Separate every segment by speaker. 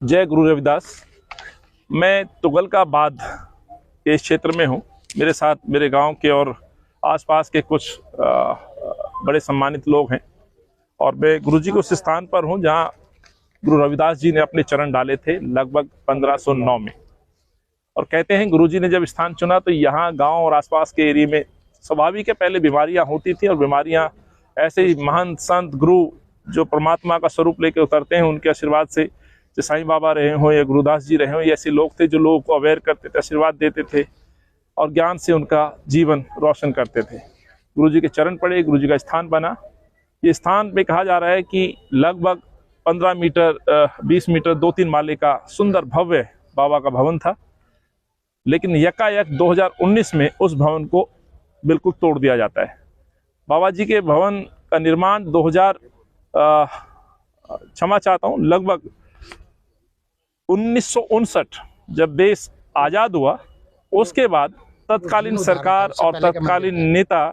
Speaker 1: जय गुरु रविदास। मैं तुगलकाबाद के क्षेत्र में हूँ। मेरे साथ मेरे गांव के और आसपास के कुछ बड़े सम्मानित लोग हैं और मैं गुरुजी के उस स्थान पर हूँ जहाँ गुरु रविदास जी ने अपने चरण डाले थे लगभग 1509 में। और कहते हैं गुरुजी ने जब स्थान चुना तो यहाँ गांव और आसपास के एरिया में स्वाभाविक है पहले बीमारियां होती थी और बीमारियां ऐसे ही महान संत गुरु जो परमात्मा का स्वरूप लेकर उतरते हैं उनके आशीर्वाद से, जो साईं बाबा रहे हों या गुरुदास जी रहे हों, ये ऐसे लोग थे जो लोगों को अवेयर करते थे, आशीर्वाद देते थे और ज्ञान से उनका जीवन रोशन करते थे। गुरुजी के चरण पड़े, गुरुजी का स्थान बना। ये स्थान पे कहा जा रहा है कि लगभग 15 मीटर 20 मीटर 2-3 माले का सुंदर भव्य बाबा का भवन था, लेकिन यकायक 2019 में उस भवन को बिल्कुल तोड़ दिया जाता है। बाबा जी के भवन का निर्माण 2000 क्षमा चाहता हूँ लगभग 1959 जब देश आज़ाद हुआ, उसके बाद तत्कालीन सरकार और तत्कालीन नेता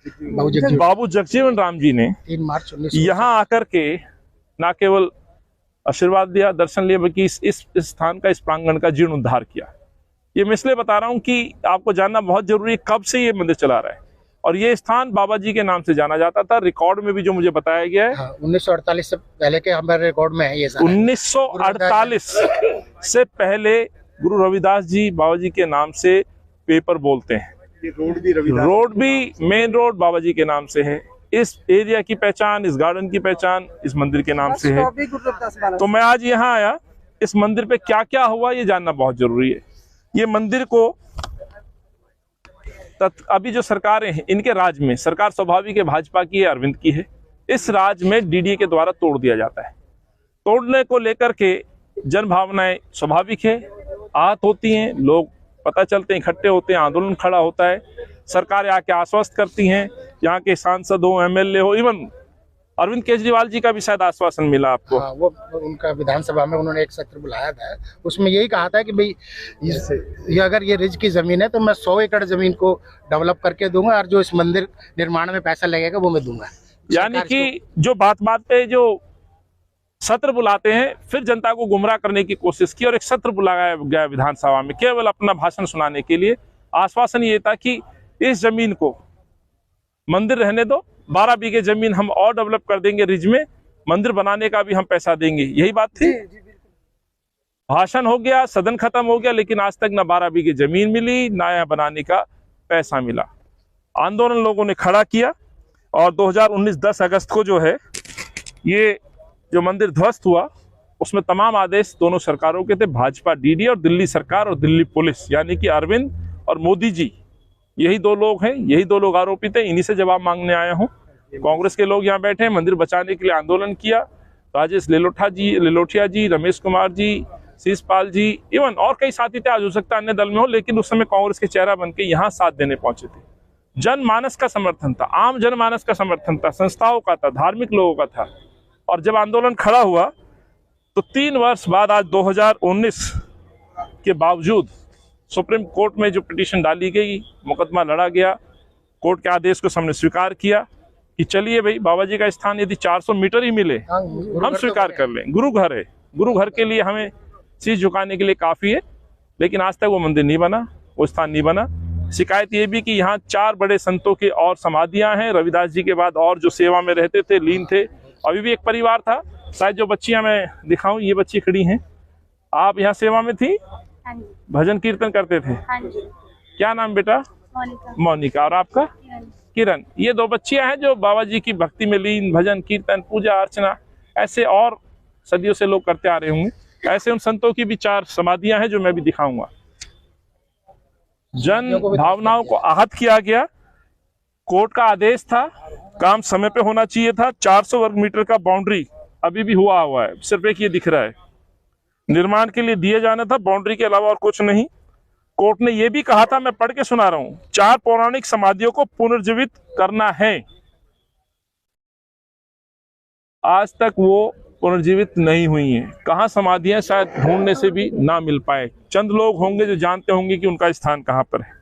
Speaker 1: बाबू जगजीवन राम जी ने
Speaker 2: 3 मार्च
Speaker 1: यहाँ आकर के न केवल आशीर्वाद दिया, दर्शन लिया, बल्कि इस स्थान का, इस प्रांगण का जीर्णोद्धार किया। ये मैं इसलिए बता रहा हूँ कि आपको जानना बहुत जरूरी है कब से ये मंदिर चला रहा है। और ये स्थान बाबा जी के नाम से जाना जाता था। रिकॉर्ड में भी जो मुझे बताया गया है
Speaker 2: 1948 से पहले के हमारे रिकॉर्ड में है ये सारा।
Speaker 1: 1948 से पहले गुरु रविदास जी बाबा जी के नाम से पेपर बोलते हैं। रोड भी मेन रोड बाबा जी के नाम से है। इस एरिया की पहचान, इस गार्डन की पहचान इस मंदिर के नाम से है। तो मैं आज यहाँ आया, इस मंदिर पे क्या क्या हुआ ये जानना बहुत जरूरी है। ये मंदिर को अभी जो सरकारें हैं इनके राज में, सरकार स्वाभाविक है भाजपा की है, अरविंद की है, इस राज में डीडीए के द्वारा तोड़ दिया जाता है। तोड़ने को लेकर के जन भावनाएं स्वाभाविक है, आहत होती हैं, लोग पता चलते हैं, इकट्ठे होते हैं, आंदोलन खड़ा होता है, सरकारें आके आश्वस्त करती हैं, यहाँ के सांसद हो, एमएलए हो, इवन अरविंद केजरीवाल जी का भी शायद आश्वासन मिला आपको।
Speaker 2: हाँ, वो उनका विधानसभा में उन्होंने एक सत्र बुलाया था, उसमें यही कहा था कि भाई ये अगर ये रिज की जमीन है तो मैं 100 एकड़ जमीन को डेवलप करके दूंगा और जो इस मंदिर निर्माण में पैसा लगेगा वो मैं दूंगा।
Speaker 1: यानी कि जो बात बात पे जो सत्र बुलाते हैं, फिर जनता को गुमराह करने की कोशिश की और एक सत्र बुलाया गया विधानसभा में केवल अपना भाषण सुनाने के लिए। आश्वासन ये था कि इस जमीन को मंदिर रहने दो, 12 बीघे जमीन हम और डेवलप कर देंगे, रिज में मंदिर बनाने का भी हम पैसा देंगे, यही बात थी। भाषण हो गया, सदन खत्म हो गया, लेकिन आज तक ना 12 बीघे जमीन मिली, ना यहाँ बनाने का पैसा मिला। आंदोलन लोगों ने खड़ा किया और 2019 10 अगस्त को जो है ये जो मंदिर ध्वस्त हुआ, उसमें तमाम आदेश दोनों सरकारों के थे, भाजपा डीडी और दिल्ली सरकार और दिल्ली पुलिस, यानी कि अरविंद और मोदी जी, यही दो लोग हैं, यही दो लोग आरोपित हैं। इन्हीं से जवाब मांगने आया हूँ। कांग्रेस के लोग यहाँ बैठे हैं, मंदिर बचाने के लिए आंदोलन किया। राजेश लिलोठिया जी, रमेश कुमार जी, शीशपाल जी, इवन और कई साथी थे, आज हो सकता है अन्य दल में हो, लेकिन उस समय कांग्रेस के चेहरा बन के यहाँ साथ देने पहुंचे थे। जनमानस का समर्थन था, आम जनमानस का समर्थन था, संस्थाओं का था, धार्मिक लोगों का था। और जब आंदोलन खड़ा हुआ तो 3 वर्ष बाद आज 2019 के बावजूद सुप्रीम कोर्ट में जो पिटीशन डाली गई, मुकदमा लड़ा गया, कोर्ट के आदेश को हमने स्वीकार किया कि चलिए भाई बाबा जी का स्थान यदि 400 मीटर ही मिले हम स्वीकार कर लें। गुरु घर है, गुरु घर के लिए हमें शीश झुकाने के लिए काफी है, लेकिन आज तक वो मंदिर नहीं बना, वो स्थान नहीं बना। शिकायत ये भी कि यहाँ 4 बड़े संतों के और समाधियां हैं, रविदास जी के बाद और जो सेवा में रहते थे, लीन थे। अभी भी एक परिवार था, शायद जो बच्चियां मैं दिखाऊं, ये बच्ची खड़ी हैं, आप यहाँ सेवा में थी, भजन कीर्तन करते थे। क्या नाम बेटा? मोनिका। और आपका? किरण। ये 2 बच्चियां हैं जो बाबा जी की भक्ति में लीन, भजन कीर्तन, पूजा अर्चना ऐसे और सदियों से लोग करते आ रहे होंगे। ऐसे उन संतों की भी 4 समाधियां हैं जो मैं भी दिखाऊंगा। जन भावनाओं को आहत किया गया, कोर्ट का आदेश था, काम समय पे होना चाहिए था। 400 वर्ग मीटर का बाउंड्री अभी भी हुआ है, सिर्फ एक ये दिख रहा है, निर्माण के लिए दिए जाना था, बाउंड्री के अलावा और कुछ नहीं। कोर्ट ने यह भी कहा था, मैं पढ़ के सुना रहा हूं, 4 पौराणिक समाधियों को पुनर्जीवित करना है। आज तक वो पुनर्जीवित नहीं हुई हैं। कहां समाधियां, शायद ढूंढने से भी ना मिल पाए। चंद लोग होंगे जो जानते होंगे कि उनका स्थान कहां पर है।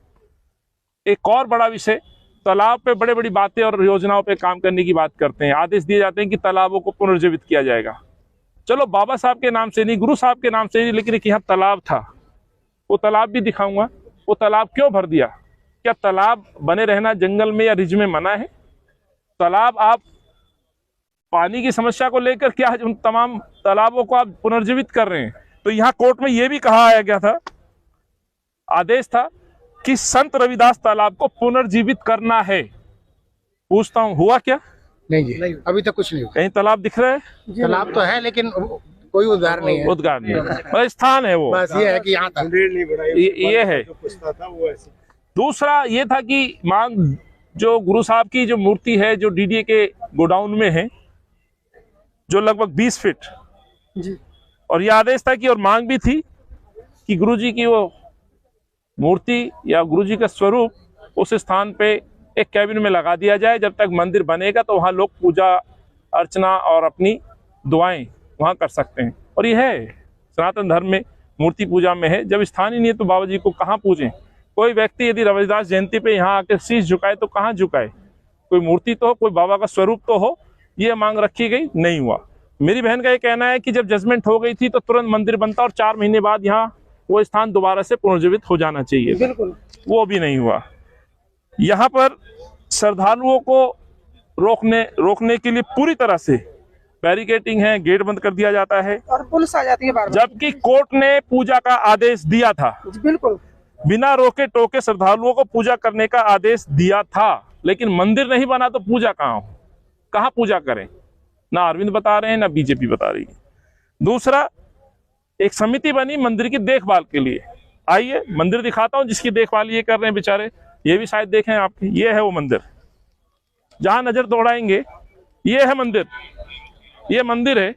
Speaker 1: एक और बड़ा विषय, तालाब पे बड़े बड़ी बातें और योजनाओं पे काम करने की बात करते हैं। आदेश दिए जाते हैं कि तालाबों को पुनर्जीवित किया जाएगा, चलो बाबा साहब के नाम से नहीं, गुरु साहब के नाम से नहीं, लेकिन एक यहाँ तालाब था, वो तालाब भी दिखाऊंगा। वो तालाब क्यों भर दिया? क्या तालाब बने रहना जंगल में या रिज में मना है? तालाब आप पानी की समस्या को लेकर क्या उन तमाम तालाबों को आप पुनर्जीवित कर रहे हैं? तो यहाँ कोर्ट में यह भी कहा गया था, आदेश था कि संत रविदास तालाब को पुनर्जीवित करना है। पूछता हूँ हुआ क्या?
Speaker 2: नहीं जी, नहीं, अभी तक कुछ नहीं हुआ।
Speaker 1: कहीं तालाब दिख रहा है?
Speaker 2: तालाब तो है लेकिन कोई उद्धार नहीं है,
Speaker 1: उद्गार नहीं है, स्थान है वो,
Speaker 2: बस ये है कि यहाँ तक
Speaker 1: ये है। दूसरा ये था कि मांग जो गुरु साहब की जो मूर्ति है, जो डीडीए के गोडाउन में है, जो लगभग 20 फीट
Speaker 3: जी,
Speaker 1: और ये आदेश था कि और मांग भी थी कि गुरुजी की वो मूर्ति या गुरुजी का स्वरूप उस स्थान पे एक कैबिन में लगा दिया जाए। जब तक मंदिर बनेगा तो वहाँ लोग पूजा अर्चना और अपनी दुआएं वहाँ कर सकते हैं। और ये है सनातन धर्म में, मूर्ति पूजा में है। जब स्थान ही नहीं है तो बाबा जी को कहाँ पूजें? कोई व्यक्ति यदि रविदास जयंती पे यहाँ आकर शीश झुकाए तो कहाँ झुकाए? कोई मूर्ति तो हो, कोई बाबा का स्वरूप तो हो। ये मांग रखी गई, नहीं हुआ। मेरी बहन का ये कहना है कि जब जजमेंट हो गई थी तो तुरंत मंदिर बनता और 4 महीने बाद यहाँ वो स्थान दोबारा से पुनर्जीवित हो जाना चाहिए।
Speaker 3: बिल्कुल,
Speaker 1: वो भी नहीं हुआ। यहाँ पर श्रद्धालुओं को रोकने के लिए पूरी तरह से बैरिकेटिंग है, गेट बंद कर दिया जाता है,
Speaker 3: और पुलिस आ जाती है बार-बार।
Speaker 1: जबकि कोर्ट ने पूजा का आदेश दिया था।
Speaker 3: बिल्कुल,
Speaker 1: बिना रोके टोके श्रद्धालुओं को पूजा करने का आदेश दिया था, लेकिन मंदिर नहीं बना तो पूजा कहाँ पूजा करें? ना अरविंद बता रहे हैं, ना बीजेपी बता रही है। दूसरा, एक समिति बनी मंदिर की देखभाल के लिए। आइए मंदिर दिखाता हूं जिसकी देखभाल ये कर रहे हैं बेचारे, ये भी शायद देखें आपके। ये है वो मंदिर, जहां नजर दौड़ाएंगे ये है मंदिर, ये मंदिर है।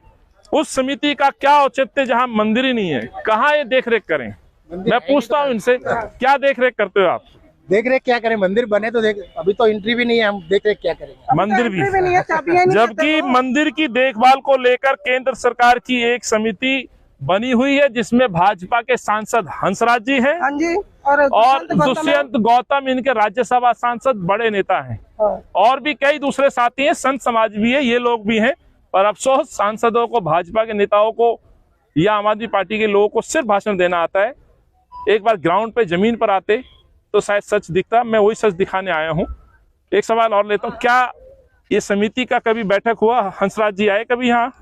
Speaker 1: उस समिति का क्या औचित्य जहां मंदिर ही नहीं है? कहाँ ये देख रेख करें? मैं पूछता हूं इनसे, क्या देख रेख करते हो आप?
Speaker 2: देख रेख क्या करें? मंदिर बने तो देख, अभी तो एंट्री भी नहीं है, हम देख रेख क्या करेंगे?
Speaker 1: मंदिर भी,
Speaker 3: नहीं है, चाबियां नहीं
Speaker 1: जबकि
Speaker 3: देते वो।
Speaker 1: मंदिर की देखभाल को लेकर केंद्र सरकार की एक समिति बनी हुई है, जिसमें भाजपा के सांसद हंसराज जी हैं
Speaker 3: हाँ जी,
Speaker 1: और
Speaker 3: गौतम है।
Speaker 1: दुष्यंत गौतम इनके राज्यसभा सांसद बड़े नेता हैं,
Speaker 3: हाँ।
Speaker 1: और भी कई दूसरे साथी हैं, संत समाज भी है, ये लोग भी हैं। पर अफसोस सांसदों को, भाजपा के नेताओं को या आम आदमी पार्टी के लोगों को सिर्फ भाषण देना आता है। एक बार ग्राउंड पे जमीन पर आते तो शायद सच दिखता। मैं वही सच दिखाने आया हूँ। एक सवाल और लेता हूँ, क्या ये समिति का कभी बैठक हुआ? हंसराज जी आए कभी यहाँ?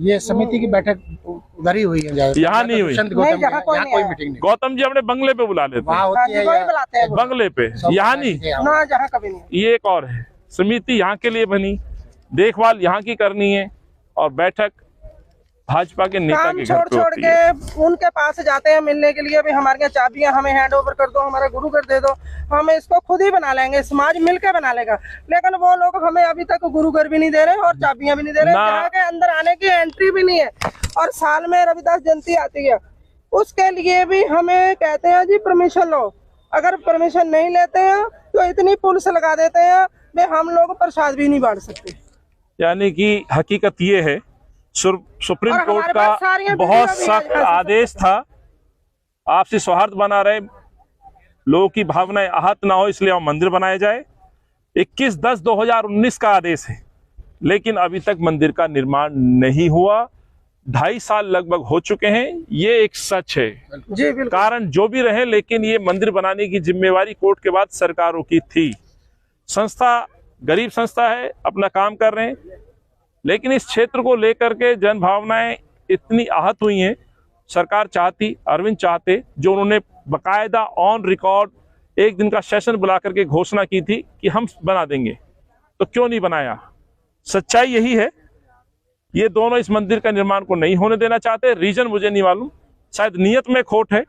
Speaker 2: ये समिति की बैठक उधर ही हुई है,
Speaker 1: यहाँ नहीं हुई।
Speaker 2: दुष्यंत गौतम
Speaker 3: यहाँ कोई
Speaker 2: यहाँ
Speaker 3: नहीं
Speaker 2: कोई
Speaker 3: आया।
Speaker 2: मीटिंग नहीं।
Speaker 1: गौतम जी अपने बंगले पे बुला लेते
Speaker 2: वहाँ
Speaker 1: हैं,
Speaker 2: होती है
Speaker 3: वही
Speaker 2: या-
Speaker 3: बुलाते हैं वो।
Speaker 1: बंगले पे, यहाँ नहीं।
Speaker 3: ना, जहाँ कभी नहीं।
Speaker 1: ये एक और है, समिति यहाँ के लिए बनी, देखभाल यहाँ की करनी है, और बैठक भाजपा के नेता
Speaker 3: काम
Speaker 1: के घर
Speaker 3: छोड़
Speaker 1: पे
Speaker 3: छोड़
Speaker 1: होती है।
Speaker 3: के उनके पास जाते हैं मिलने के लिए, भी हमारे यहाँ चाबियां हमें हैंड ओवर कर दो, हमारा गुरु घर दे दो, हम इसको खुद ही बना लेंगे, समाज मिलकर बना लेगा। लेकिन वो लोग हमें अभी तक गुरु घर भी नहीं दे रहे और चाबियां भी नहीं दे रहे,
Speaker 1: ना।
Speaker 3: जहाँ के अंदर आने की एंट्री भी नहीं है। और साल में रविदास जयंती आती है, उसके लिए भी हमें कहते हैं जी परमिशन लो। अगर परमिशन नहीं लेते हैं तो इतनी पुलिस लगा देते हैं कि हम लोग प्रसाद भी नहीं बांट सकते।
Speaker 1: यानी कि हकीकत ये है, सुप्रीम
Speaker 3: और
Speaker 1: कोर्ट
Speaker 3: हमारे पास
Speaker 1: का
Speaker 3: सारी
Speaker 1: बहुत
Speaker 3: वीडियो भी
Speaker 1: सख्त
Speaker 3: है।
Speaker 1: आदेश था, आपसी सौहार्द बना रहे, लोगों की भावनाएं आहत ना हो, इसलिए वहां मंदिर बनाया जाए। 21/10/2019 का आदेश है, लेकिन अभी तक मंदिर का निर्माण नहीं हुआ। 2.5 साल लगभग हो चुके हैं। ये एक सच है।
Speaker 3: जी बिल्कुल।
Speaker 1: कारण जो भी रहे, लेकिन ये मंदिर बनाने की जिम्मेवारी कोर्ट के बाद सरकारों की थी। संस्था गरीब संस्था है, अपना काम कर रहे हैं, लेकिन इस क्षेत्र को लेकर के जन भावनाएं इतनी आहत हुई हैं। सरकार चाहती, अरविंद चाहते, जो उन्होंने बकायदा ऑन रिकॉर्ड एक दिन का सेशन बुला करके घोषणा की थी कि हम बना देंगे, तो क्यों नहीं बनाया? सच्चाई यही है, ये दोनों इस मंदिर का निर्माण को नहीं होने देना चाहते। रीजन मुझे नहीं मालूम, शायद नियत में खोट है,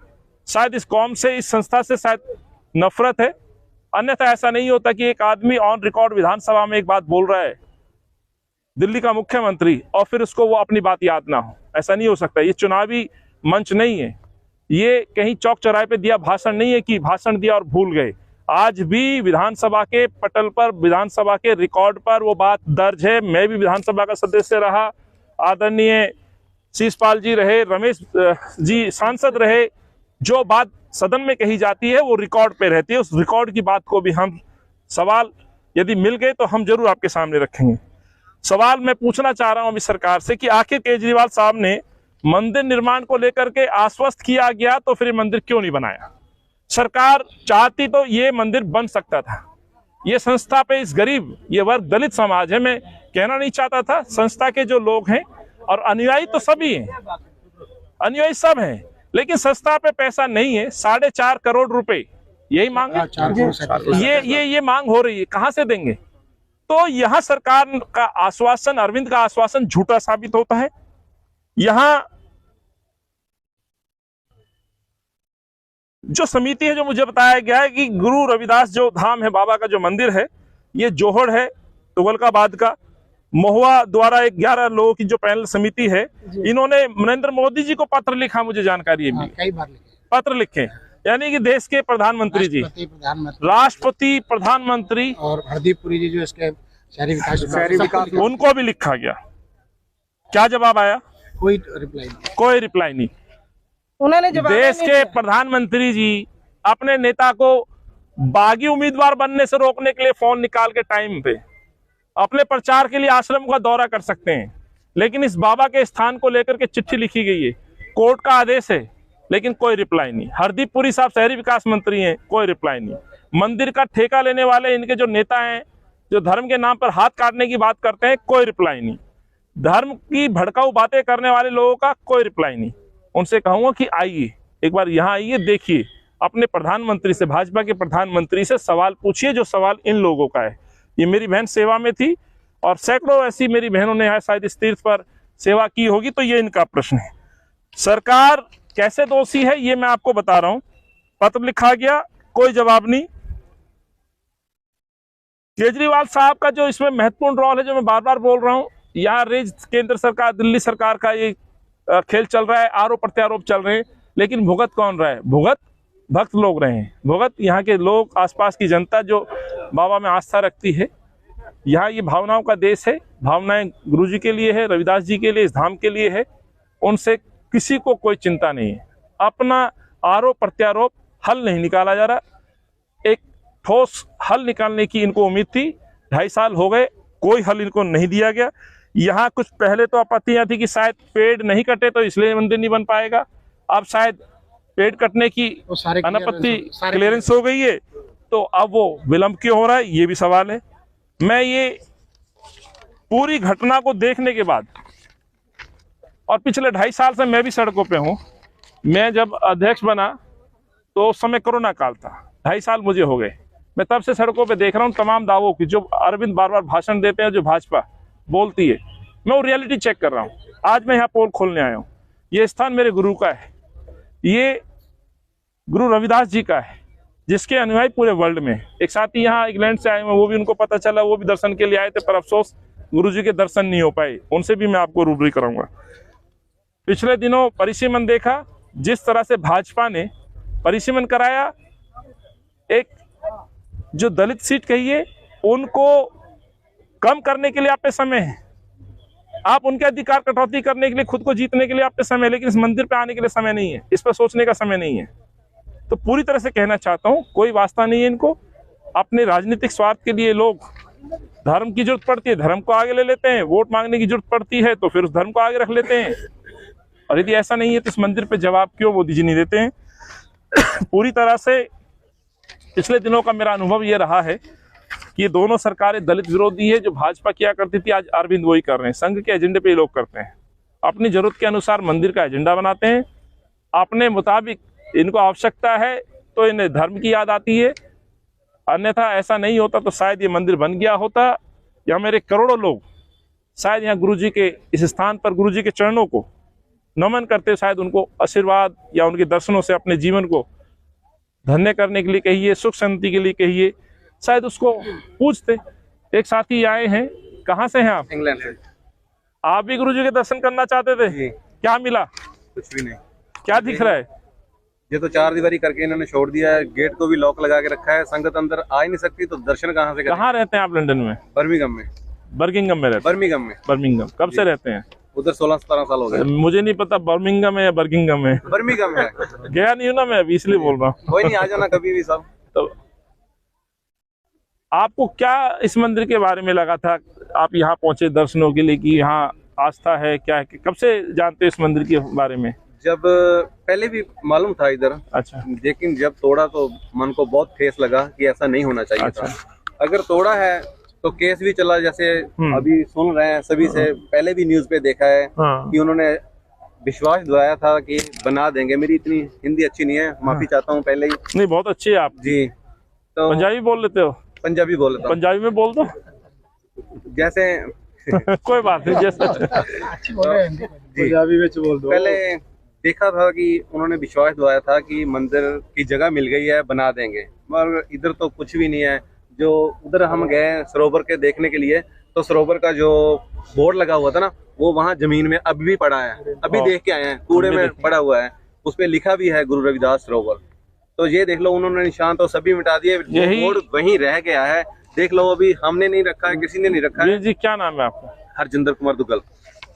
Speaker 1: शायद इस कौम से, इस संस्था से शायद नफरत है। अन्यथा ऐसा नहीं होता कि एक आदमी ऑन रिकॉर्ड विधानसभा में एक बात बोल रहा है, दिल्ली का मुख्यमंत्री, और फिर उसको वो अपनी बात याद ना हो। ऐसा नहीं हो सकता। ये चुनावी मंच नहीं है, ये कहीं चौक चौराहे पे दिया भाषण नहीं है कि भाषण दिया और भूल गए। आज भी विधानसभा के पटल पर, विधानसभा के रिकॉर्ड पर वो बात दर्ज है। मैं भी विधानसभा का सदस्य रहा, आदरणीय शीशपाल जी रहे, रमेश जी सांसद रहे। जो बात सदन में कही जाती है वो रिकॉर्ड पे रहती है। उस रिकॉर्ड की बात को भी हम, सवाल यदि मिल गए तो हम जरूर आपके सामने रखेंगे। सवाल मैं पूछना चाह रहा हूं अभी सरकार से कि आखिर केजरीवाल साहब ने मंदिर निर्माण को लेकर के आश्वस्त किया गया तो फिर ये मंदिर क्यों नहीं बनाया? सरकार चाहती तो ये मंदिर बन सकता था। ये संस्था पे इस गरीब, ये वर्ग दलित समाज है, मैं कहना नहीं चाहता था, संस्था के जो लोग हैं और अनुयायी तो सभी हैं, अनुयायी सब हैं, लेकिन संस्था पे पैसा नहीं है। 4.5 करोड़ रुपए यही मांग है, ये मांग हो रही है, कहां से देंगे? तो यहां सरकार का आश्वासन, अरविंद का आश्वासन झूठा साबित होता है। यहां जो समिति है, जो मुझे बताया गया है कि गुरु रविदास जो धाम है, बाबा का जो मंदिर है, ये जोहड़ है तुगलकाबाद का। महुआ द्वारा 11 लोगों की जो पैनल समिति है, इन्होंने नरेंद्र मोदी जी को पत्र लिखा, मुझे जानकारी है,
Speaker 2: कई बार लिखे
Speaker 1: पत्र लिखे, यानी कि देश के प्रधानमंत्री जी, राष्ट्रपति, प्रधानमंत्री
Speaker 2: और हरदीप पुरी जी जो इसके शहरी विकास
Speaker 1: उनको भी लिखा गया। क्या जवाब आया?
Speaker 2: कोई रिप्लाई नहीं,
Speaker 1: कोई रिप्लाई नहीं।
Speaker 3: उन्होंने जवाब
Speaker 1: देश
Speaker 3: नहीं
Speaker 1: के
Speaker 3: दिया।
Speaker 1: प्रधानमंत्री जी अपने नेता को बागी उम्मीदवार बनने से रोकने के लिए फोन निकाल के टाइम पे अपने प्रचार के लिए आश्रम का दौरा कर सकते हैं, लेकिन इस बाबा के स्थान को लेकर के चिट्ठी लिखी गई है, कोर्ट का आदेश है, लेकिन कोई रिप्लाई नहीं। हरदीप पुरी साहब शहरी विकास मंत्री हैं, कोई रिप्लाई नहीं। मंदिर का ठेका लेने वाले इनके जो नेता हैं, जो धर्म के नाम पर हाथ काटने की बात करते हैं, कोई रिप्लाई नहीं। धर्म की भड़काऊ बातें करने वाले लोगों का कोई रिप्लाई नहीं। उनसे कहूंगा कि आइए, एक बार यहाँ आइए, देखिए, अपने प्रधानमंत्री से, भाजपा के प्रधानमंत्री से सवाल पूछिए जो सवाल इन लोगों का है। ये मेरी बहन सेवा में थी और सैकड़ों ऐसी मेरी बहनों ने शायद इस तीर्थ पर सेवा की होगी, तो ये इनका प्रश्न है। सरकार कैसे दोषी है ये मैं आपको बता रहा हूं। पत्र लिखा गया, कोई जवाब नहीं। केजरीवाल साहब का जो इसमें महत्वपूर्ण रोल है, जो मैं बार बार बोल रहा हूं, यहाँ केंद्र सरकार, दिल्ली सरकार का ये खेल चल रहा है, आरोप प्रत्यारोप चल रहे हैं, लेकिन भुगत कौन रहा है? भुगत भक्त लोग रहे हैं, भुगत यहाँ के लोग, आसपास की जनता जो बाबा में आस्था रखती है। यहाँ ये भावनाओं का देश है, भावनाएं गुरु जी के लिए है, रविदास जी के लिए, इस धाम के लिए है, उनसे किसी को कोई चिंता नहीं है। अपना आरोप प्रत्यारोप हल नहीं निकाला जा रहा, एक ठोस हल निकालने की इनको उम्मीद थी, 2.5 साल हो गए, कोई हल इनको नहीं दिया गया। यहाँ कुछ पहले तो आपत्तियां थी कि शायद पेड़ नहीं कटे तो इसलिए मंदिर नहीं बन पाएगा, अब शायद पेड़ कटने की अनापत्ति क्लियरेंस हो गई है, तो अब वो विलंब क्यों हो रहा है, ये भी सवाल है। मैं ये पूरी घटना को देखने के बाद, और पिछले 2.5 साल से मैं भी सड़कों पे हूँ, मैं जब अध्यक्ष बना तो उस समय कोरोना काल था, 2.5 साल मुझे हो गए, मैं तब से सड़कों पे देख रहा हूँ तमाम दावों की, जो अरविंद बार बार भाषण देते हैं, जो भाजपा बोलती है, मैं वो रियलिटी चेक कर रहा हूँ। आज मैं यहाँ पोल खोलने आया हूँ। ये स्थान मेरे गुरु का है, ये गुरु रविदास जी का है, जिसके अनुयायी पूरे वर्ल्ड में। एक साथी यहाँ इंग्लैंड से आए हैं, वो भी, उनको पता चला, वो भी दर्शन के लिए आए थे, पर अफसोस गुरु जी के दर्शन नहीं हो पाए, उनसे भी मैं आपको रूबरू कराऊंगा। पिछले दिनों परिसीमन देखा, जिस तरह से भाजपा ने परिसीमन कराया, एक जो दलित सीट कहिए, उनको कम करने के लिए आप पे समय है, आप उनके अधिकार कटौती करने के लिए, खुद को जीतने के लिए आप पे समय है, लेकिन इस मंदिर पे आने के लिए समय नहीं है, इस पर सोचने का समय नहीं है। तो पूरी तरह से कहना चाहता हूं, कोई वास्ता नहीं है इनको। अपने राजनीतिक स्वार्थ के लिए लोग, धर्म की जरूरत पड़ती है धर्म को आगे ले लेते हैं, वोट मांगने की जरूरत पड़ती है तो फिर उस धर्म को आगे रख लेते हैं, और यदि ऐसा नहीं है तो इस मंदिर पे जवाब क्यों मोदी जी नहीं देते हैं? पूरी तरह से पिछले दिनों का मेरा अनुभव ये रहा है कि ये दोनों सरकारें दलित विरोधी है। जो भाजपा किया करती थी, आज अरविंद वही कर रहे हैं। संघ के एजेंडे पे ये लोग करते हैं, अपनी जरूरत के अनुसार मंदिर का एजेंडा बनाते हैं, अपने मुताबिक इनको आवश्यकता है तो इन्हें धर्म की याद आती है, अन्यथा ऐसा नहीं होता तो शायद ये मंदिर बन गया होता, या मेरे करोड़ों लोग शायद यहाँ गुरु जी के इस स्थान पर गुरु जी के चरणों को नमन करते, शायद उनको आशीर्वाद या उनके दर्शनों से अपने जीवन को धन्य करने के लिए कहिए, सुख शांति के लिए कहिए, शायद उसको पूछते। एक साथी आए हैं, कहाँ से हैं आप?
Speaker 4: इंग्लैंड से।
Speaker 1: आप भी गुरु जी के दर्शन करना चाहते थे? क्या मिला?
Speaker 4: कुछ भी नहीं।
Speaker 1: क्या दिख रहा है?
Speaker 4: ये तो 4 दीवारी करके इन्होंने छोड़ दिया है, गेट को भी लॉक लगा के रखा है, संगत अंदर आ ही नहीं सकती, तो दर्शन कहाँ से करें?
Speaker 1: कहाँ रहते हैं आप? लंदन में?
Speaker 4: बर्मिंघम में।
Speaker 1: बर्मिंघम में रहते हैं?
Speaker 4: बर्मिंघम में।
Speaker 1: बर्मिंघम कब से रहते हैं?
Speaker 4: उधर 16-17 साल हो गए।
Speaker 1: मुझे नहीं पता बर्मिंघम है या बर्गिंघम है,
Speaker 4: बर्मिंघम है।
Speaker 1: गया नहीं हूँ ना मैं, अभी इसलिए बोल रहा हूँ।
Speaker 4: कोई नहीं, आ जाना कभी भी सब।
Speaker 1: तो आपको क्या इस मंदिर के बारे में लगा था, आप यहाँ पहुंचे दर्शनों के लिए, कि यहाँ आस्था है, क्या है, कि कब से जानते हो इस मंदिर के बारे में?
Speaker 4: जब पहले भी मालूम था इधर,
Speaker 1: अच्छा,
Speaker 4: लेकिन जब तोड़ा तो मन को बहुत ठेस लगा कि ऐसा नहीं होना चाहिए
Speaker 1: अच्छा।
Speaker 4: था। अगर तोड़ा है तो केस भी चला, जैसे अभी सुन रहे हैं सभी से, पहले भी न्यूज पे देखा है
Speaker 1: हाँ।
Speaker 4: कि उन्होंने विश्वास दिलाया था कि बना देंगे। मेरी इतनी हिंदी अच्छी नहीं है, माफी चाहता हूँ पहले ही।
Speaker 1: नहीं, बहुत अच्छी है आप
Speaker 4: जी, तो
Speaker 1: पंजाबी बोल लेते हो?
Speaker 4: पंजाबी बोल रहा
Speaker 1: पंजाबी में बोल दो
Speaker 4: जैसे
Speaker 1: कोई बात नहीं, जैसे
Speaker 4: पंजाबी में बोल दो। पहले देखा था कि उन्होंने विश्वास दिलाया था कि मंदिर की जगह मिल गई है, बना देंगे, मगर इधर तो कुछ भी नहीं है। जो उधर हम गए सरोवर के देखने के लिए, तो सरोवर का जो बोर्ड लगा हुआ था ना, वो वहाँ जमीन में अभी भी पड़ा है, अभी देख के आए हैं, कूड़े में पड़ा हुआ है। उस पे लिखा भी है गुरु रविदास सरोवर। तो ये देख लो, उन्होंने निशान तो सभी मिटा दिए, बोर्ड वहीं रह गया है। देख लो, अभी हमने नहीं रखा है, किसी ने नहीं रखा है।
Speaker 1: जी, क्या नाम है आपका?
Speaker 4: हरजिंदर कुमार दुग्गल।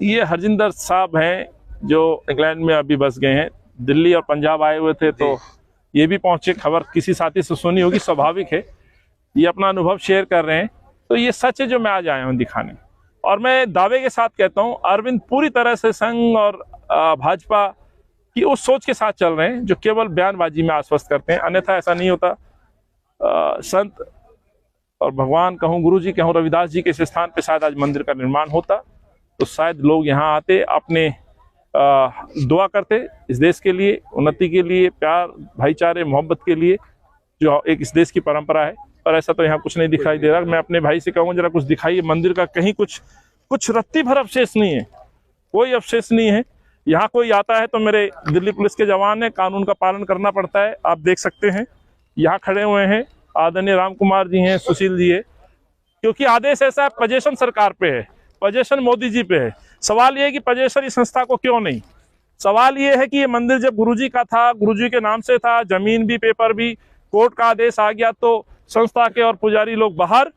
Speaker 1: ये हरजिंदर साहब हैं जो इंग्लैंड में अभी बस गए हैं, दिल्ली और पंजाब आए हुए थे, तो ये भी पहुंचे। खबर किसी साथी से सुनी होगी, स्वाभाविक है, ये अपना अनुभव शेयर कर रहे हैं। तो ये सच है जो मैं आज आया हूं दिखाने। और मैं दावे के साथ कहता हूं, अरविंद पूरी तरह से संघ और भाजपा की उस सोच के साथ चल रहे हैं जो केवल बयानबाजी में आश्वस्त करते हैं, अन्यथा ऐसा नहीं होता। संत और भगवान कहूँ, गुरु जी कहूँ, रविदास जी के इस स्थान पे शायद आज मंदिर का निर्माण होता, तो शायद लोग यहाँ आते, अपने दुआ करते इस देश के लिए, उन्नति के लिए, प्यार, भाईचारे, मोहब्बत के लिए, जो एक इस देश की परंपरा है। पर ऐसा तो यहाँ कुछ नहीं दिखाई दे रहा। मैं अपने भाई से कहूँगा, जरा कुछ दिखाइए मंदिर का, कहीं कुछ रत्ती भर अवशेष नहीं है, कोई अवशेष नहीं है। यहाँ कोई आता है तो मेरे दिल्ली पुलिस के जवान है, कानून का पालन करना पड़ता है। आप देख सकते हैं यहाँ खड़े हुए हैं आदरणीय राम कुमार जी हैं, सुशील जी है, क्योंकि आदेश ऐसा है, पोजीशन सरकार पे है, पोजीशन मोदी जी पे है। सवाल ये है कि पोजीशन इस संस्था को क्यों नहीं। सवाल ये है कि ये मंदिर जब गुरुजी का था, गुरुजी के नाम से था, जमीन भी, पेपर भी, कोर्ट का आदेश आ गया तो संस्था के और पुजारी लोग बाहर,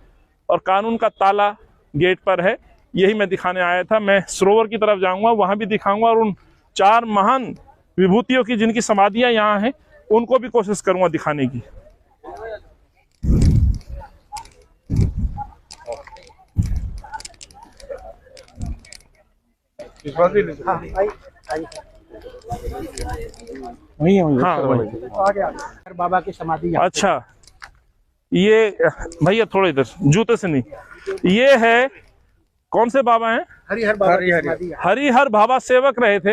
Speaker 1: और कानून का ताला गेट पर है। यही मैं दिखाने आया था। मैं सरोवर की तरफ जाऊंगा, वहां भी दिखाऊंगा, और उन 4 महान विभूतियों की जिनकी समाधियां यहाँ हैं, उनको भी कोशिश करूंगा दिखाने की।
Speaker 2: हाँ, बाबा की समाधि।
Speaker 1: अच्छा, ये भैया थोड़ा इधर, जूते से नहीं, ये है कौन से बाबा हैं?
Speaker 2: हरिहर बाबा की समाधि है।
Speaker 1: हरिहर बाबा सेवक रहे थे,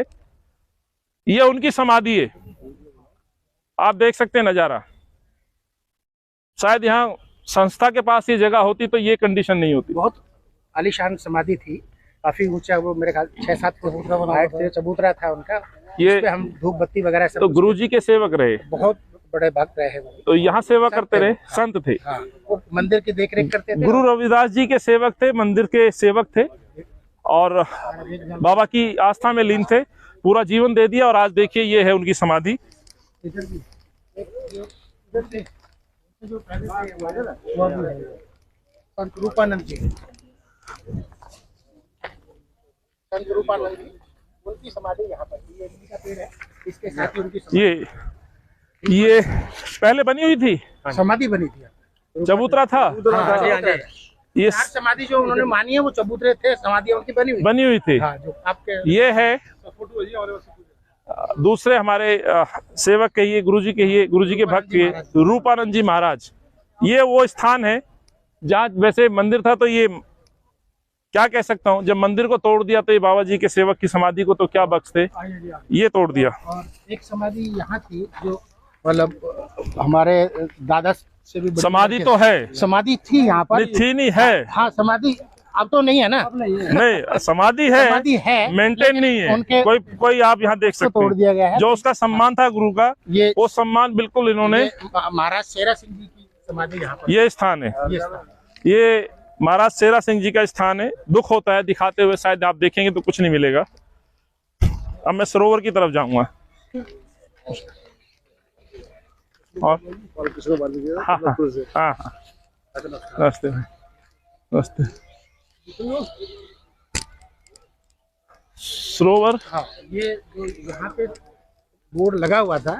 Speaker 1: ये उनकी समाधि है। आप देख सकते हैं नजारा। शायद यहाँ संस्था के पास ये जगह होती तो ये कंडीशन नहीं होती।
Speaker 2: बहुत आलीशान समाधि थी, काफी ऊंचा, वो मेरे ख्याल 6-7 फुट हाइट थे, चबूतरा था उनका।
Speaker 1: ये
Speaker 2: हम धूप बत्ती वगैरह सब,
Speaker 1: तो गुरुजी के सेवक रहे,
Speaker 2: बहुत बड़े भक्त रहे वो।
Speaker 1: तो यहाँ सेवा करते रहे, संत थे।
Speaker 2: हाँ, वो मंदिर की देखरेख करते थे।
Speaker 1: गुरु रविदास जी के सेवक थे, मंदिर के सेवक थे, और बाबा की आस्था में लीन थे, पूरा जीवन दे दिया। और आज देखिए ये है उनकी समाधि।
Speaker 2: संत रूपानंद जी, संत रूपानंद जी, उनकी समाधि यहाँ पर, ये इमली का पेड़ है, इसके साथ ही उनकी
Speaker 1: ये पहले बनी हुई थी,
Speaker 2: समाधि बनी थी,
Speaker 1: चबूतरा था। ये
Speaker 2: समाधि जो उन्होंने मानी है वो चबूतरे थे, समाधि उनकी बनी हुई
Speaker 1: थी।
Speaker 2: हाँ, जो आपके
Speaker 1: ये है दूसरे हमारे सेवक कहिए, गुरुजी कहिए, गुरुजी के भक्त कहिए, रूपानंद जी महाराज। ये वो स्थान है जहाँ वैसे मंदिर था, तो ये क्या कह सकता हूँ, जब मंदिर को तोड़ दिया तो ये बाबा जी के सेवक की समाधि को तो क्या बख्शते, ये तोड़ दिया।
Speaker 2: और एक समाधि यहाँ थी जो मतलब हमारे दादा से भी
Speaker 1: समाधि तो है,
Speaker 2: समाधि थी यहाँ पर,
Speaker 1: थी नहीं है।
Speaker 2: हाँ, समाधि अब तो नहीं है ना,
Speaker 1: नहीं समाधि है, मेंटेन नहीं है। कोई आप यहाँ देख सकते
Speaker 2: तोड़ दिया गया है।
Speaker 1: जो उसका सम्मान था गुरु का, वो सम्मान बिल्कुल इन्होंने।
Speaker 2: महाराज शेरा सिंह जी की समाधि यहाँ पर,
Speaker 1: ये स्थान है, ये महाराज शेरा सिंह जी का स्थान है। दुख होता है दिखाते हुए, शायद आप देखेंगे तो कुछ नहीं मिलेगा। अब मैं सरोवर की तरफ जाऊंगा। और हाँ, नमस्ते नमस्ते। सरोवर,
Speaker 2: हाँ, ये जो यहाँ पे बोर्ड लगा हुआ था,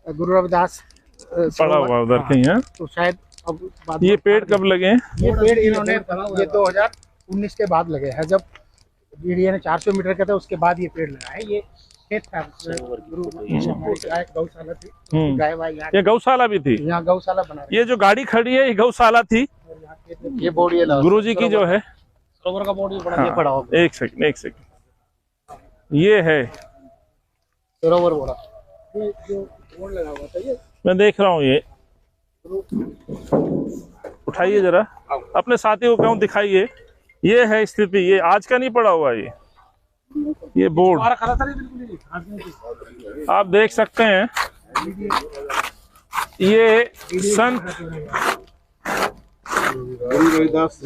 Speaker 2: गुरु रविदास
Speaker 1: पड़ा हुआ उधर कहीं है,
Speaker 2: तो शायद अब बाद
Speaker 1: ये पेड़ कब लगे हैं?
Speaker 2: ये पेड़ इन्होंने ये 2019 के बाद लगे हैं, जब डीडीए ने 400 मीटर का था उसके बाद ये पेड़ लगा है। ये खेत था, गौशाला थी, गाय वाय यहाँ
Speaker 1: ये गौशाला भी थी।
Speaker 2: यहाँ गौशाला बना रहे
Speaker 1: ये जो गाड़ी खड़ी है ये गौशाला थी।
Speaker 2: हैं। ये बोर्ड ये
Speaker 1: गुरुजी की जो है,
Speaker 2: सरोवर का बोर्ड ये बड़ा
Speaker 1: हाँ,
Speaker 2: ये पड़ा होगा,
Speaker 1: एक सेकंड, ये है,
Speaker 2: सरोवर बोर्ड ये जो बोर्ड लगा हुआ था ये
Speaker 1: मैं देख रहा हूँ। ये उठाइए जरा, अपने साथी को कहूँ दिखाइए। ये है स्थिति, ये आज का नहीं पड़ा हुआ। ये बोर्ड आप देख सकते हैं। ये संत,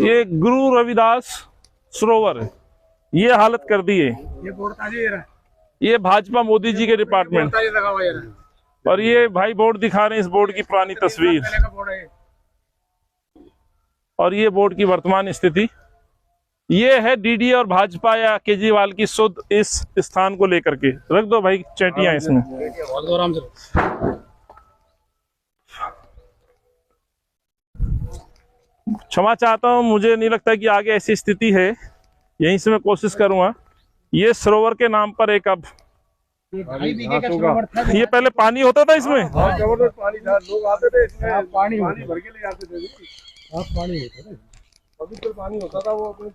Speaker 1: ये गुरु रविदास सरोवर है, ये हालत कर दी है।
Speaker 2: ये बोर्ड था ये रहा,
Speaker 1: ये भाजपा मोदी जी के डिपार्टमेंट,
Speaker 2: ये लगा हुआ ये रहा,
Speaker 1: और ये भाई बोर्ड दिखा रहे हैं, इस बोर्ड की पुरानी तस्वीर,
Speaker 2: पहले का बोर्ड है।
Speaker 1: और ये बोर्ड की वर्तमान स्थिति। ये है डीडी और भाजपा या केजरीवाल की सुध इस स्थान को लेकर के। रख दो भाई चैटियां इसमें।
Speaker 2: आराम से
Speaker 1: क्षमा चाहता हूं, मुझे नहीं लगता कि आगे ऐसी स्थिति है, यहीं से मैं कोशिश करूंगा। ये सरोवर के नाम पर एक, अब
Speaker 2: ये 2.5 बीघे का सरोवर था।
Speaker 1: ये पहले पानी होता था इसमें,
Speaker 4: जबरदस्त पानी था, लोग आते थे इसमें,
Speaker 2: पानी
Speaker 4: भर के ले जाते थे।
Speaker 2: पानी होता था,
Speaker 4: पवित्र पानी होता था वो अपने।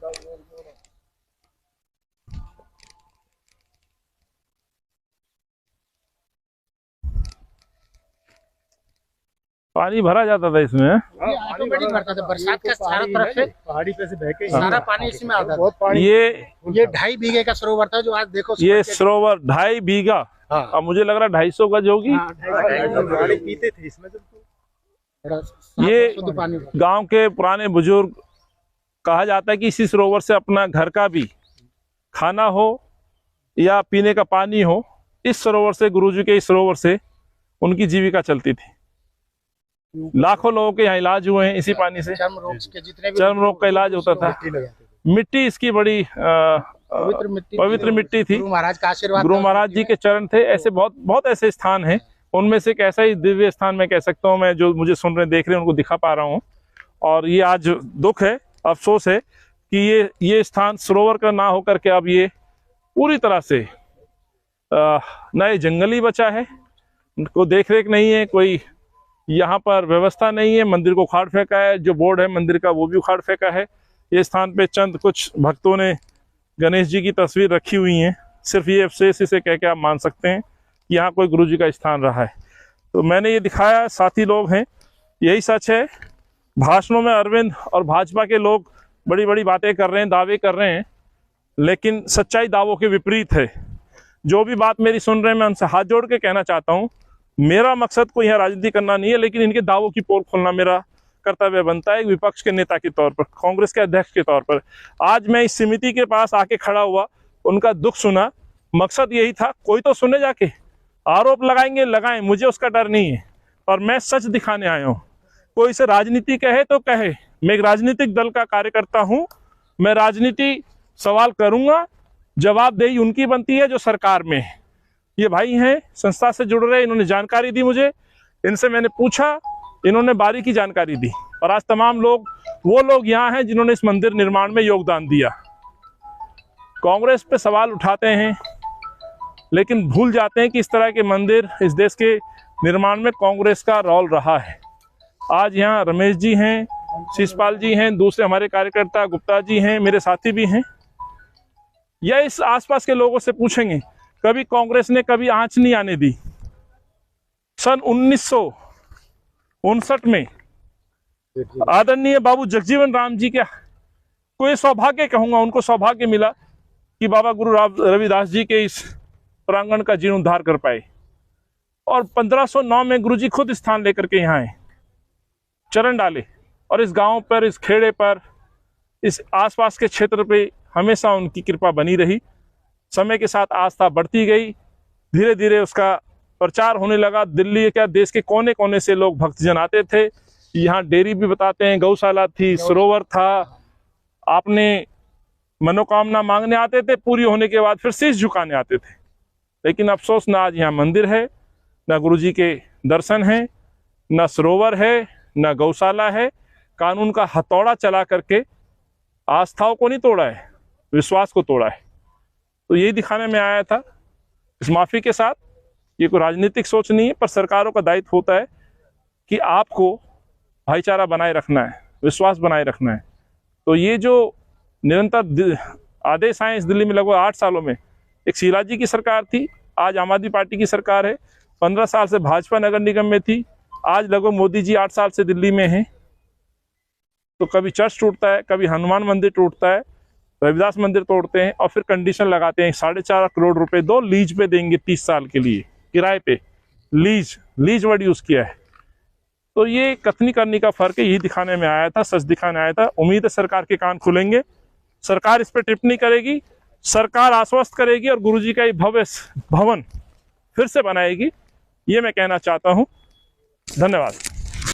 Speaker 1: पानी भरा जाता था इसमें।
Speaker 2: ऑटोमेटिक भरता था, बरसात का चारों तरफ से
Speaker 4: पहाड़ी पे से बह के
Speaker 2: सारा पानी इसी में आता था।
Speaker 1: ये
Speaker 2: 2.5 बीघे का सरोवर था, जो आज देखो
Speaker 1: ये सरोवर 2.5 बीघा,
Speaker 2: हाँ।
Speaker 1: अब मुझे लग रहा है 250 गज होगी।
Speaker 4: पानी पीते थे इसमें।
Speaker 1: ये
Speaker 2: शुद्ध पानी
Speaker 1: गांव के पुराने बुजुर्ग, कहा जाता है कि इसी सरोवर से अपना घर का भी खाना हो या पीने का पानी हो, इस सरोवर से, गुरुजी के इस सरोवर से उनकी जीविका चलती थी। लाखों लोगों के यहाँ इलाज हुए हैं इसी पानी से।
Speaker 2: चर्म रोग के जितने भी
Speaker 1: चर्म रोग का इलाज होता था। मिट्टी इसकी बड़ी पवित्र मिट्टी थी।
Speaker 2: गुरु महाराज का आशीर्वाद,
Speaker 1: गुरु महाराज जी के चरण थे। ऐसे बहुत ऐसे स्थान हैं, उनमें से एक ऐसा ही दिव्य स्थान मैं कह सकता हूँ, मैं जो मुझे सुन रहे देख रहे हैं उनको दिखा पा रहा हूँ। और ये आज दुख है, अफसोस है कि ये स्थान सरोवर का ना होकर के अब ये पूरी तरह से न ये जंगली बचा है, कोई देख रेख नहीं है, कोई यहाँ पर व्यवस्था नहीं है। मंदिर को उखाड़ फेंका है, जो बोर्ड है मंदिर का वो भी उखाड़ फेंका है। ये स्थान पे चंद कुछ भक्तों ने गणेश जी की तस्वीर रखी हुई है, सिर्फ ये अवशेष इसे कह के आप मान सकते हैं कि यहाँ कोई गुरु जी का स्थान रहा है। तो मैंने ये दिखाया, साथी लोग हैं, यही सच है। भाषणों में अरविंद और भाजपा के लोग बड़ी बड़ी बातें कर रहे हैं, दावे कर रहे हैं, लेकिन सच्चाई दावों के विपरीत है। जो भी बात मेरी सुन रहे हैं, मैं उनसे हाथ जोड़ के कहना चाहता हूँ, मेरा मकसद कोई यहाँ राजनीति करना नहीं है, लेकिन इनके दावों की पोल खोलना मेरा कर्तव्य बनता है, एक विपक्ष के नेता के तौर पर, कांग्रेस के अध्यक्ष के तौर पर। आज मैं इस समिति के पास आके खड़ा हुआ, उनका दुख सुना, मकसद यही था, कोई तो सुने जाके, आरोप लगाएंगे लगाएं, मुझे उसका डर नहीं है, और मैं सच दिखाने आया हूँ। कोई इसे राजनीति कहे तो कहे, मैं एक राजनीतिक दल का कार्यकर्ता हूँ, मैं राजनीति सवाल करूंगा, जवाबदेही उनकी बनती है जो सरकार में है। ये भाई हैं, संस्था से जुड़ रहे, इन्होंने जानकारी दी मुझे, इनसे मैंने पूछा, इन्होंने बारीकी जानकारी दी, और आज तमाम लोग वो लोग यहाँ हैं जिन्होंने इस मंदिर निर्माण में योगदान दिया। कांग्रेस पे सवाल उठाते हैं, लेकिन भूल जाते हैं कि इस तरह के मंदिर इस देश के निर्माण में कांग्रेस का रोल रहा है। आज यहाँ रमेश जी हैं, शिषपाल जी हैं, दूसरे हमारे कार्यकर्ता गुप्ता जी हैं, मेरे साथी भी हैं, या इस आसपास के लोगों से पूछेंगे, कभी कांग्रेस ने कभी आंच नहीं आने दी। सन 1959 में आदरणीय बाबू जगजीवन राम जी का कोई सौभाग्य कहूंगा, उनको सौभाग्य मिला कि बाबा गुरु रविदास जी के इस प्रांगण का जीर्णोद्धार कर पाए, और 1509 में गुरुजी खुद स्थान लेकर के यहाँ आए, चरण डाले, और इस गांव पर, इस खेड़े पर, इस आसपास के क्षेत्र पे हमेशा उनकी कृपा बनी रही। समय के साथ आस्था बढ़ती गई, धीरे धीरे उसका प्रचार होने लगा। दिल्ली क्या देश के कोने कोने से लोग भक्तजन आते थे। यहाँ डेयरी भी बताते हैं, गौशाला थी, सरोवर था, आपने मनोकामना मांगने आते थे, पूरी होने के बाद फिर शीश झुकाने आते थे। लेकिन अफसोस, ना आज यहाँ मंदिर है, ना गुरुजी के दर्शन हैं, ना सरोवर है, न गौशाला है। कानून का हथौड़ा चला करके आस्थाओं को नहीं तोड़ा है, विश्वास को तोड़ा है। तो यही दिखाने में आया था इस माफी के साथ। ये कोई राजनीतिक सोच नहीं है, पर सरकारों का दायित्व होता है कि आपको भाईचारा बनाए रखना है, विश्वास बनाए रखना है। तो ये जो निरंतर आदेश आए इस दिल्ली में लगभग 8 सालों में, एक शीला जी की सरकार थी, आज आम आदमी पार्टी की सरकार है, 15 साल से भाजपा नगर निगम में थी, आज लगभग मोदी जी 8 साल से दिल्ली में हैं। तो कभी चर्च टूटता है, कभी हनुमान मंदिर टूटता है, रविदास मंदिर तोड़ते हैं और फिर कंडीशन लगाते हैं 4.5 करोड़ रुपए दो, लीज पे देंगे 30 साल के लिए, किराए पे। लीज वर्ड यूज किया है। तो ये कथनी करनी का फर्क है, यही दिखाने में आया था, सच दिखाने आया था। उम्मीद है सरकार के कान खुलेंगे, सरकार इस पर टिप्पणी करेगी, सरकार आश्वस्त करेगी और गुरुजी का ये भव्य भवन फिर से बनाएगी, ये मैं कहना चाहता हूँ। धन्यवाद।